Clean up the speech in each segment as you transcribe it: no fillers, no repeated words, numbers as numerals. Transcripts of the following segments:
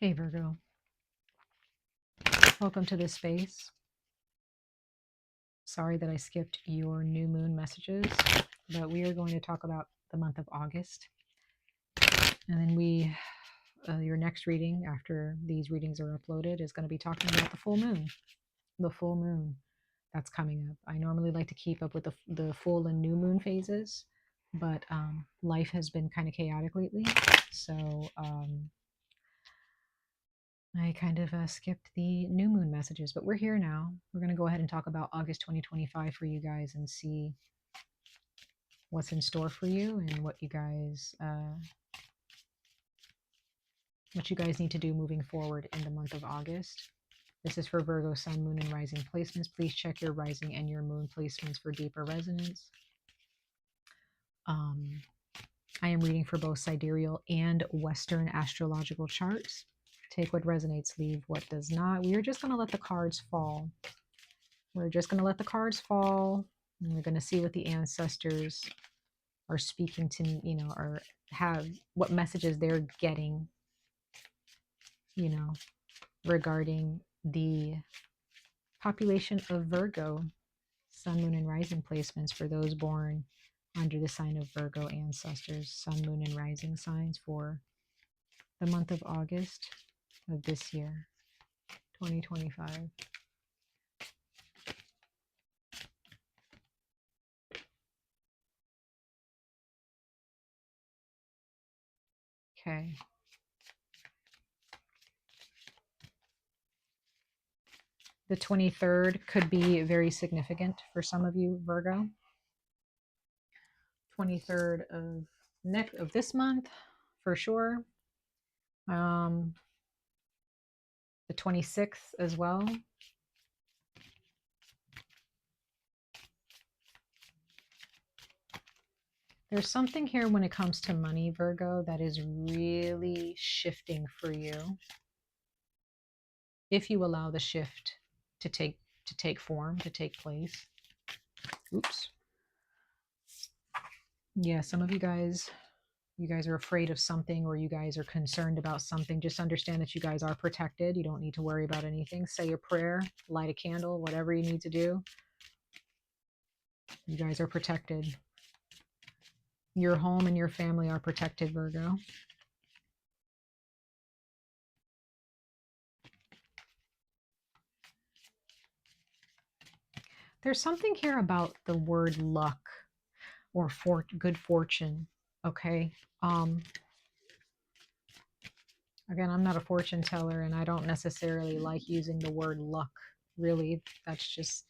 Hey Virgo, welcome to this space. Sorry that I skipped your new moon messages, but we are going to talk about the month of August. And then your next reading after these readings are uploaded is going to be talking about the full moon. The full moon that's coming up. I normally like to keep up with the full and new moon phases, but life has been kind of chaotic lately. So I kind of skipped the new moon messages, but we're here now. We're going to go ahead and talk about August 2025 for you guys and see what's in store for you and what you guys need to do moving forward in the month of August. This is for Virgo, Sun, Moon, and Rising placements. Please check your Rising and your Moon placements for deeper resonance. I am reading for both sidereal and Western astrological charts. Take what resonates, leave what does not. We are just going to let the cards fall. We're just going to let the cards fall, and we're going to see what the ancestors are speaking to me, or have what messages they're getting, regarding the population of Virgo, Sun, Moon, and Rising placements for those born under the sign of Virgo ancestors, Sun, Moon, and Rising signs for the month of August of this year, 2025. Okay. The 23rd could be very significant for some of you, Virgo. 23rd of this month, for sure. The 26th as well. There's something here when it comes to money, Virgo, that is really shifting for you. If you allow the shift to take form, to take place. Oops. Yeah, some of you guys are afraid of something, or you guys are concerned about something. Just understand that you guys are protected. You don't need to worry about anything. Say a prayer, light a candle, whatever you need to do. You guys are protected. Your home and your family are protected, Virgo. There's something here about the word luck or good fortune. Okay. Again, I'm not a fortune teller, and I don't necessarily like using the word luck. Really, that's just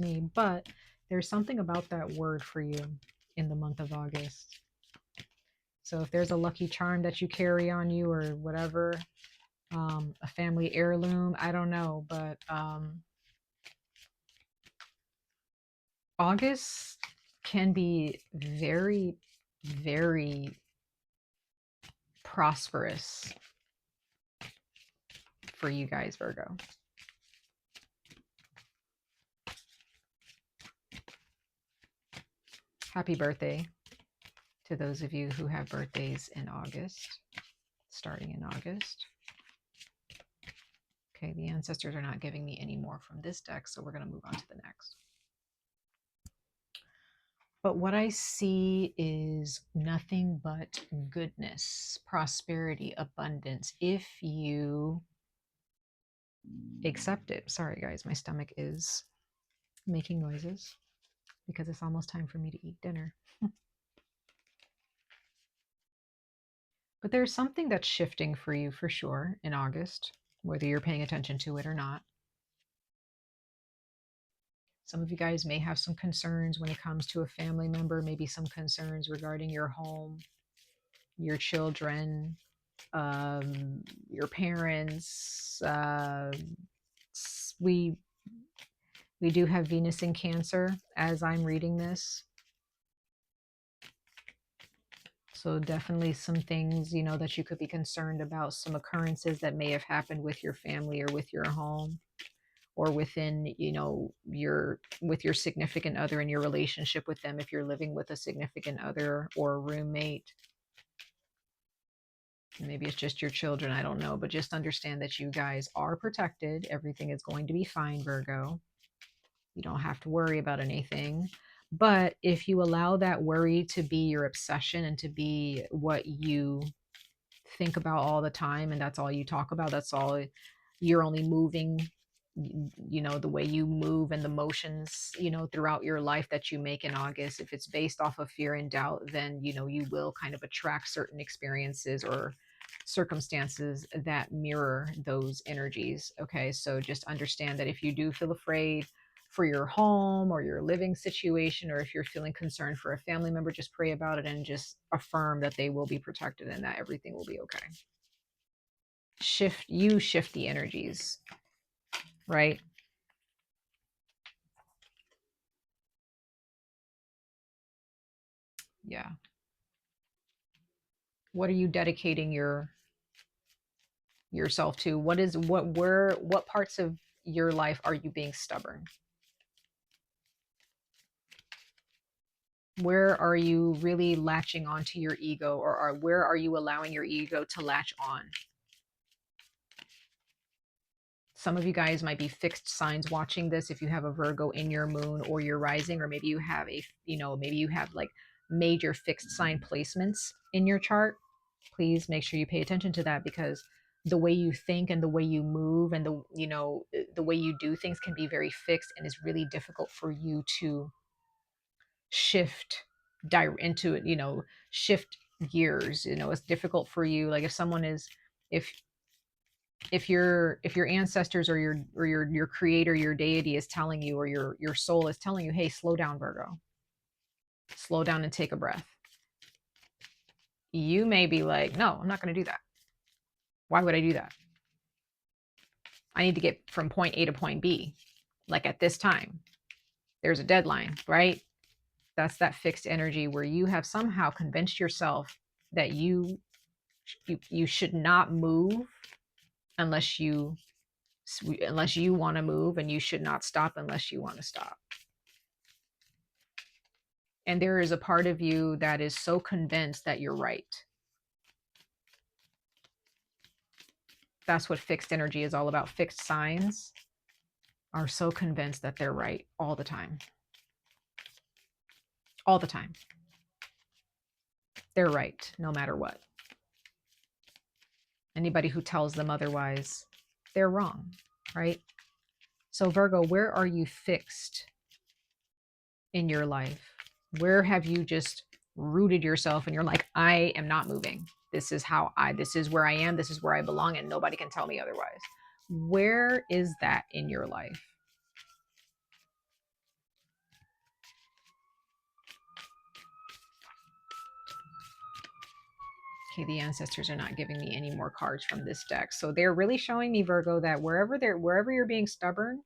me. But there's something about that word for you in the month of August. So if there's a lucky charm that you carry on you or whatever, a family heirloom, I don't know, but August can be very, very prosperous for you guys, Virgo. Happy birthday to those of you who have birthdays in August, starting in August. Okay, the ancestors are not giving me any more from this deck, so we're going to move on to the next. But what I see is nothing but goodness, prosperity, abundance, if you accept it. Sorry, guys, my stomach is making noises because it's almost time for me to eat dinner. But there's something that's shifting for you for sure in August, whether you're paying attention to it or not. Some of you guys may have some concerns when it comes to a family member, maybe some concerns regarding your home, your children, your parents. We do have Venus in Cancer as I'm reading this. So definitely some things, that you could be concerned about, some occurrences that may have happened with your family or with your home, or within, with your significant other and your relationship with them, if you're living with a significant other or a roommate. Maybe it's just your children, I don't know, but just understand that you guys are protected. Everything is going to be fine, Virgo. You don't have to worry about anything. But if you allow that worry to be your obsession and to be what you think about all the time, and that's all you talk about, that's all you're only moving, you know, the way you move and the motions, you know, throughout your life that you make in August, if it's based off of fear and doubt, then, you know, you will kind of attract certain experiences or circumstances that mirror those energies. Okay. So just understand that if you do feel afraid for your home or your living situation, or if you're feeling concerned for a family member, just pray about it and just affirm that they will be protected and that everything will be okay. Shift the energies, right? Yeah. What are you dedicating yourself to? What parts of your life are you being stubborn? Where are you really latching onto your ego, or where are you allowing your ego to latch on? Some of you guys might be fixed signs watching this if you have a Virgo in your moon or your rising, or maybe you have a, you know, maybe you have like major fixed sign placements in your chart. Please make sure you pay attention to that, because the way you think and the way you move and the, you know, the way you do things can be very fixed, and it's really difficult for you to shift into it, you know, shift gears. You know, it's difficult for you. Like if someone is, if if your ancestors or your creator, your deity is telling you, or your soul is telling you, hey, slow down, Virgo, slow down and take a breath, you may be like, no, I'm not going to do that. Why would I do that? I need to get from point A to point B, like at this time. There's a deadline, right? That's that fixed energy where you have somehow convinced yourself that you should not move unless you want to move, and you should not stop unless you want to stop. And there is a part of you that is so convinced that you're right. That's what fixed energy is all about. Fixed signs are so convinced that they're right all the time. All the time. They're right, no matter what. Anybody who tells them otherwise, they're wrong, right? So Virgo, where are you fixed in your life? Where have you just rooted yourself and you're like, I am not moving. This is where I am. This is where I belong, and nobody can tell me otherwise. Where is that in your life? Okay, the ancestors are not giving me any more cards from this deck. So they're really showing me, Virgo, that wherever you're being stubborn,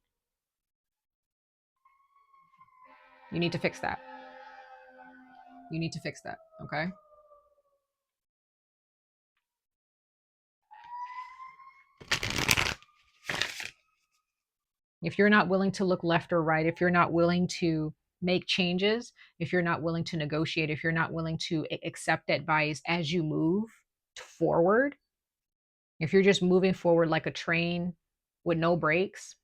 you need to fix that. You need to fix that, okay? If you're not willing to look left or right, if you're not willing to make changes, if you're not willing to negotiate, if you're not willing to accept advice as you move forward, if you're just moving forward like a train with no brakes,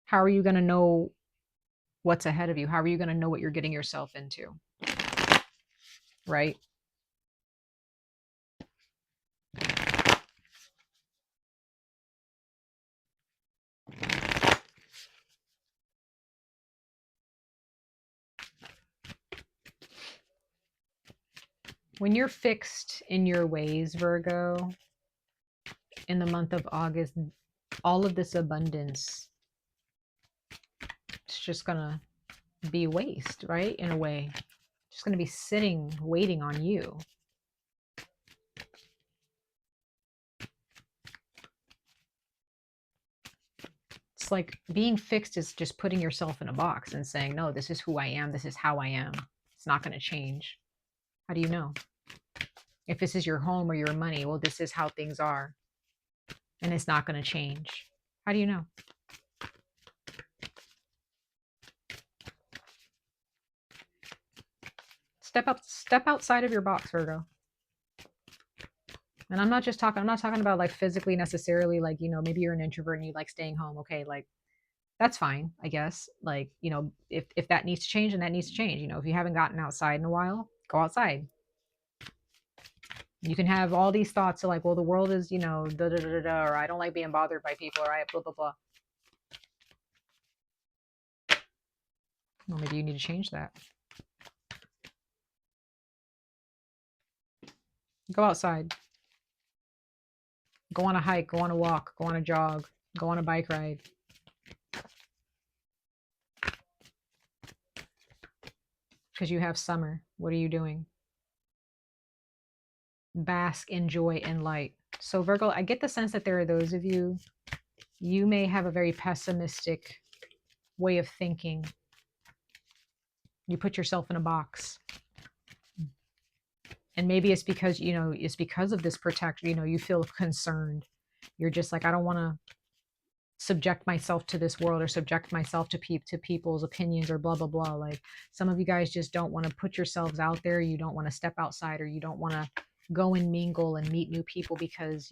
how are you going to know what's ahead of you? How are you going to know what you're getting yourself into? Right? When you're fixed in your ways, Virgo, in the month of August, all of this abundance, it's just going to be waste, right? In a way, just going to be sitting, waiting on you. It's like being fixed is just putting yourself in a box and saying, no, this is who I am. This is how I am. It's not going to change. How do you know? If this is your home or your money, well, this is how things are, and it's not going to change. How do you know? Step outside of your box, Virgo. And I'm not talking about like physically necessarily, like, maybe you're an introvert and you like staying home. Okay, like that's fine, I guess. Like, if that needs to change, then that needs to change. If you haven't gotten outside in a while, go outside. You can have all these thoughts of like, well, the world is, da da da da da, or I don't like being bothered by people, or I blah blah blah. Well, maybe you need to change that. Go outside. Go on a hike, go on a walk, go on a jog, go on a bike ride. Because you have summer. What are you doing? Bask in joy and light. So Virgo, I get the sense that there are those of you, you may have a very pessimistic way of thinking. You put yourself in a box. And maybe it's because, it's because of this protection, you feel concerned. You're just like, I don't want to subject myself to this world or subject myself to people's opinions or blah blah blah. Like some of you guys just don't want to put yourselves out there. You don't want to step outside, or you don't want to go and mingle and meet new people because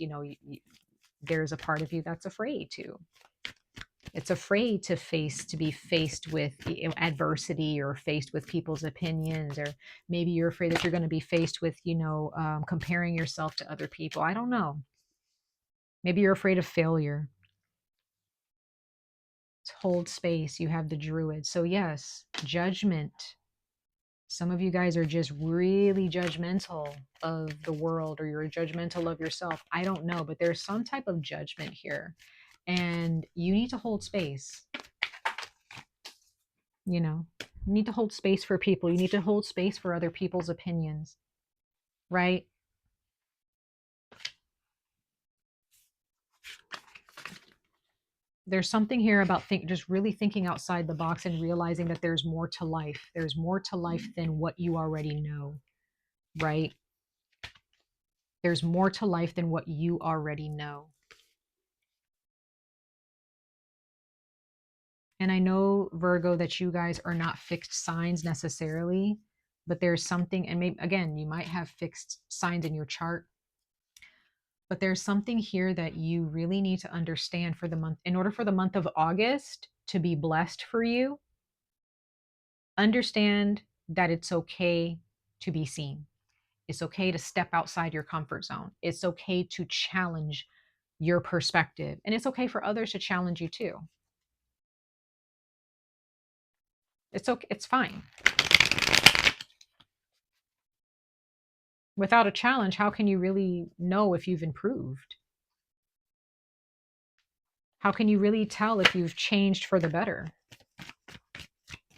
there's a part of you that's afraid to. It's afraid to be faced with adversity, or faced with people's opinions, or maybe you're afraid that you're going to be faced with comparing yourself to other people. I don't know. Maybe you're afraid of failure. Hold space. You have the druid. So yes, judgment. Some of you guys are just really judgmental of the world, or you're judgmental of yourself. I don't know, but there's some type of judgment here, and you need to hold space. You need to hold space for people. You need to hold space for other people's opinions, right? There's something here about just really thinking outside the box and realizing that there's more to life. There's more to life than what you already know, right? There's more to life than what you already know. And I know, Virgo, that you guys are not fixed signs necessarily, but there's something, and maybe, again, you might have fixed signs in your chart, but there's something here that you really need to understand for the month. In order for the month of August to be blessed for you, understand that it's okay to be seen. It's okay to step outside your comfort zone. It's okay to challenge your perspective. And it's okay for others to challenge you too. It's okay. It's fine. Without a challenge, how can you really know if you've improved? How can you really tell if you've changed for the better?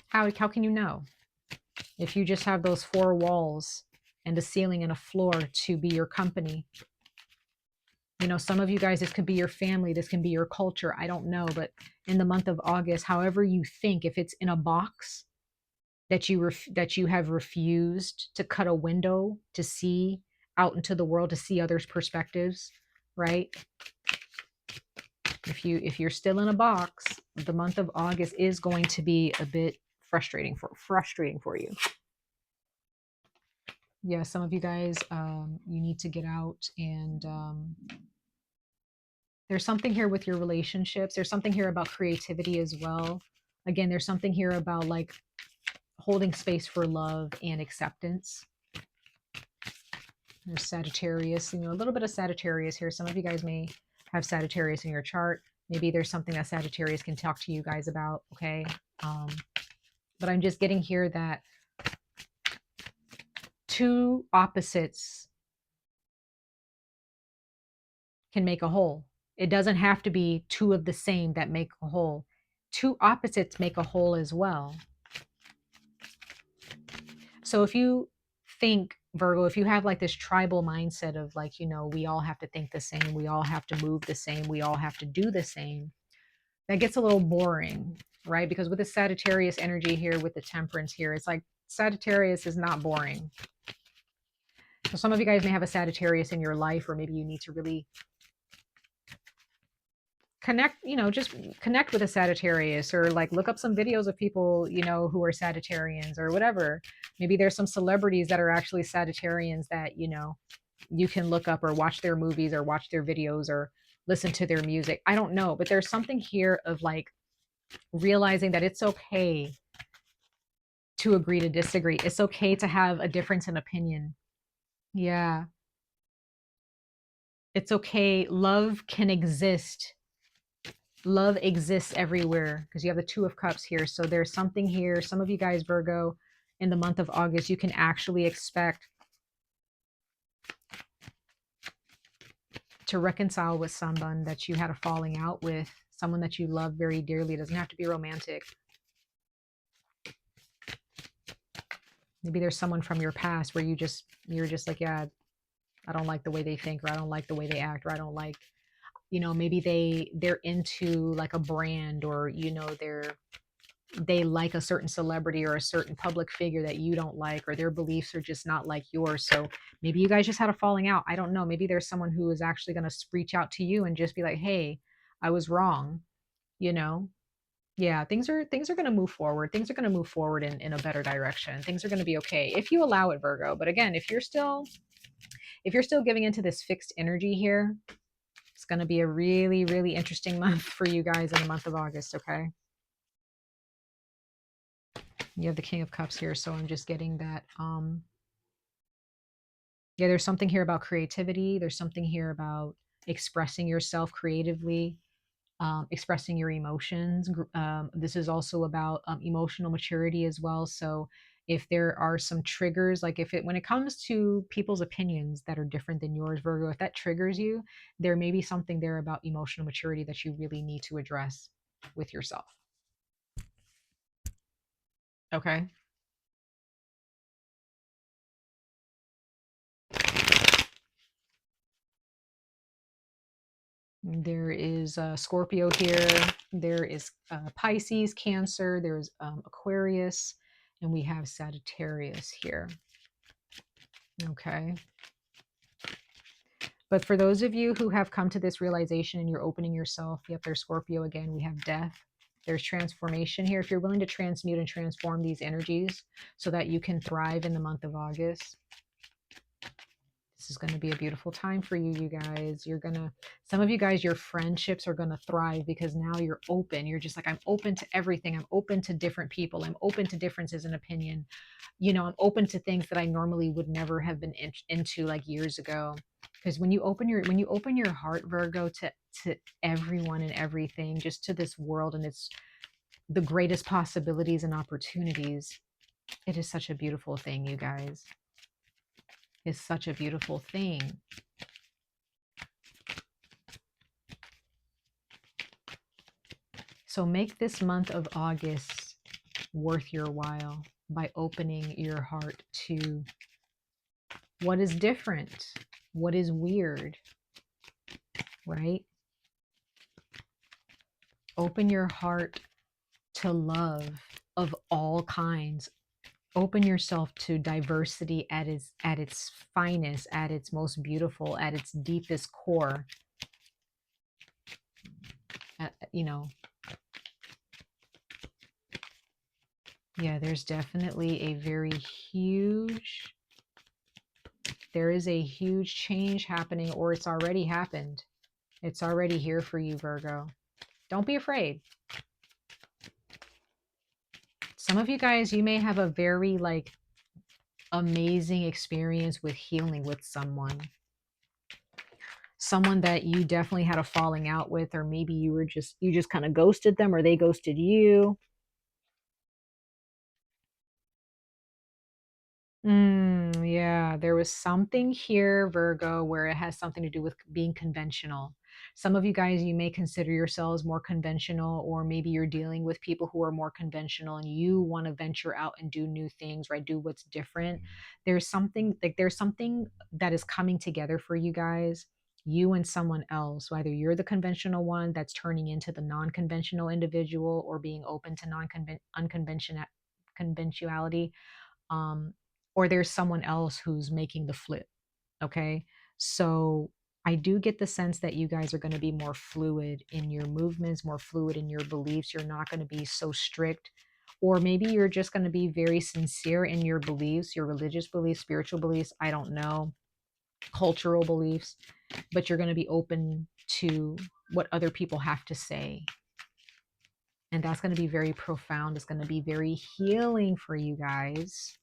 How can you know? If you just have those four walls and a ceiling and a floor to be your company. Some of you guys, this could be your family, this can be your culture, I don't know. But in the month of August, however you think, if it's in a box that you have refused to cut a window to see out into the world, to see others' perspectives, right? If you're still in a box, the month of August is going to be a bit frustrating for you. Yeah, some of you guys, you need to get out, and there's something here with your relationships. There's something here about creativity as well. Again, there's something here about like holding space for love and acceptance. There's Sagittarius, a little bit of Sagittarius here. Some of you guys may have Sagittarius in your chart. Maybe there's something that Sagittarius can talk to you guys about, okay? But I'm just getting here that two opposites can make a whole. It doesn't have to be two of the same that make a whole. Two opposites make a whole as well. So if you think, Virgo, if you have like this tribal mindset of like, we all have to think the same, we all have to move the same, we all have to do the same, that gets a little boring, right? Because with the Sagittarius energy here, with the Temperance here, it's like Sagittarius is not boring. So some of you guys may have a Sagittarius in your life, or maybe you need to really connect, just connect with a Sagittarius, or like look up some videos of people, who are Sagittarians or whatever. Maybe there's some celebrities that are actually Sagittarians that, You can look up or watch their movies or watch their videos or listen to their music. I don't know, but there's something here of like realizing that it's okay to agree to disagree. It's okay to have a difference in opinion. Yeah. It's okay. Love can exist. Love exists everywhere because you have the Two of Cups here. So there's something here. Some of you guys, Virgo, in the month of August, you can actually expect to reconcile with someone that you had a falling out with, someone that you love very dearly. It doesn't have to be romantic. Maybe there's someone from your past where you're just like, yeah, I don't like the way they think, or I don't like the way they act, or I don't like, maybe they're into like a brand, or they like a certain celebrity or a certain public figure that you don't like, or their beliefs are just not like yours. So maybe you guys just had a falling out. I don't know. Maybe there's someone who is actually going to reach out to you and just be like, hey, I was wrong, you know? Yeah, things are going to move forward. Things are going to move forward in a better direction. Things are going to be okay if you allow it, Virgo. But again, if you're still giving into this fixed energy here, it's going to be a really, really interesting month for you guys in the month of August, okay? You have the King of Cups here, so I'm just getting that. Yeah, there's something here about creativity. There's something here about expressing yourself creatively, expressing your emotions. This is also about emotional maturity as well. So if there are some triggers, like when it comes to people's opinions that are different than yours, Virgo, if that triggers you, there may be something there about emotional maturity that you really need to address with yourself. Okay. There is Scorpio here. There is Pisces, Cancer. There's Aquarius, and we have Sagittarius here. Okay. But for those of you who have come to this realization and you're opening yourself, yep, there's Scorpio again. We have death. There's transformation here. If you're willing to transmute and transform these energies so that you can thrive in the month of August, this is going to be a beautiful time for you, you guys. Some of you guys, your friendships are going to thrive because now you're open. You're just like, I'm open to everything. I'm open to different people. I'm open to differences in opinion. I'm open to things that I normally would never have been into like years ago. Because when you open your heart, Virgo, to everyone and everything, just to this world and its the greatest possibilities and opportunities, it is such a beautiful thing, you guys. It's such a beautiful thing. So make this month of August worth your while by opening your heart to what is different, what is weird, right? Open your heart to love of all kinds. Open yourself to diversity at its finest, at its most beautiful, at its deepest core. Yeah, there's definitely there is a huge change happening, or it's already happened. It's already here for you, Virgo. Don't be afraid. Some of you guys, you may have a very amazing experience with healing with someone that you definitely had a falling out with, or maybe you just kind of ghosted them, or they ghosted you. Yeah, there was something here, Virgo, where it has something to do with being conventional. Some of you guys, you may consider yourselves more conventional, or maybe you're dealing with people who are more conventional and you want to venture out and do new things, right? Do what's different. There's something that is coming together for you guys, you and someone else. Whether you're the conventional one that's turning into the non-conventional individual, or being open to unconventional conventionality, um, or there's someone else who's making the flip. Okay. So I do get the sense that you guys are going to be more fluid in your movements, more fluid in your beliefs. You're not going to be so strict. Or maybe you're just going to be very sincere in your beliefs, your religious beliefs, spiritual beliefs. I don't know. cultural beliefs, but you're going to be open to what other people have to say. And that's going to be very profound. It's going to be very healing for you guys.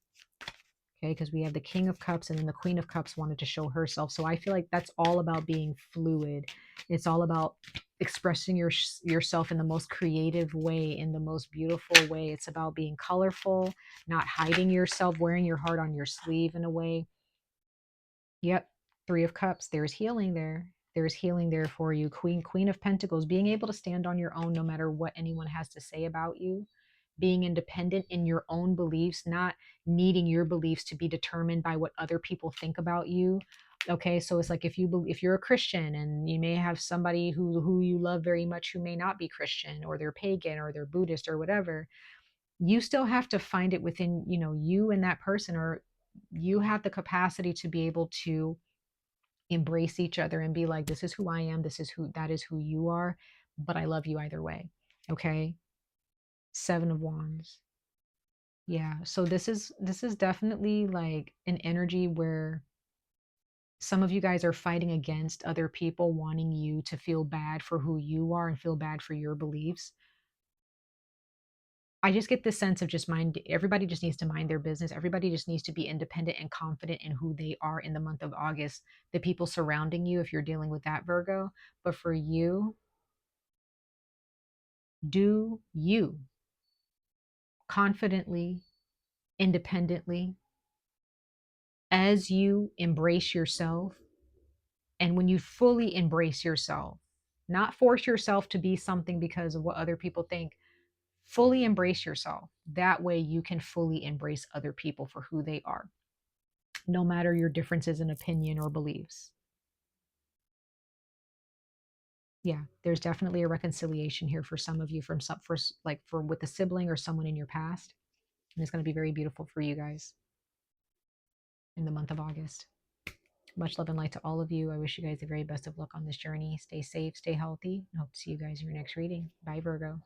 Okay, because we have the King of Cups and then the Queen of Cups wanted to show herself. So I feel like that's all about being fluid. It's all about expressing yourself in the most creative way, in the most beautiful way. It's about being colorful, not hiding yourself, wearing your heart on your sleeve in a way. Yep, Three of Cups. There's healing there. There's healing there for you. Queen of Pentacles, being able to stand on your own no matter what anyone has to say about you, being independent in your own beliefs, not needing your beliefs to be determined by what other people think about you. Okay, so it's like if you're a Christian and you may have somebody who you love very much who may not be Christian, or they're pagan, or they're Buddhist, or whatever, you still have to find it within, you and that person, or you have the capacity to be able to embrace each other and be like, this is who I am, that is who you are, but I love you either way. Okay. Seven of Wands. Yeah, so this is definitely like an energy where some of you guys are fighting against other people wanting you to feel bad for who you are and feel bad for your beliefs. I just get this sense of just everybody just needs to mind their business. Everybody just needs to be independent and confident in who they are in the month of August. The people surrounding you, if you're dealing with that, Virgo, but for you, do you confidently, independently, as you embrace yourself. And when you fully embrace yourself, not force yourself to be something because of what other people think, fully embrace yourself. That way you can fully embrace other people for who they are, no matter your differences in opinion or beliefs. Yeah, there's definitely a reconciliation here for some of you, for with a sibling or someone in your past. And it's going to be very beautiful for you guys in the month of August. Much love and light to all of you. I wish you guys the very best of luck on this journey. Stay safe, stay healthy, and hope to see you guys in your next reading. Bye, Virgo.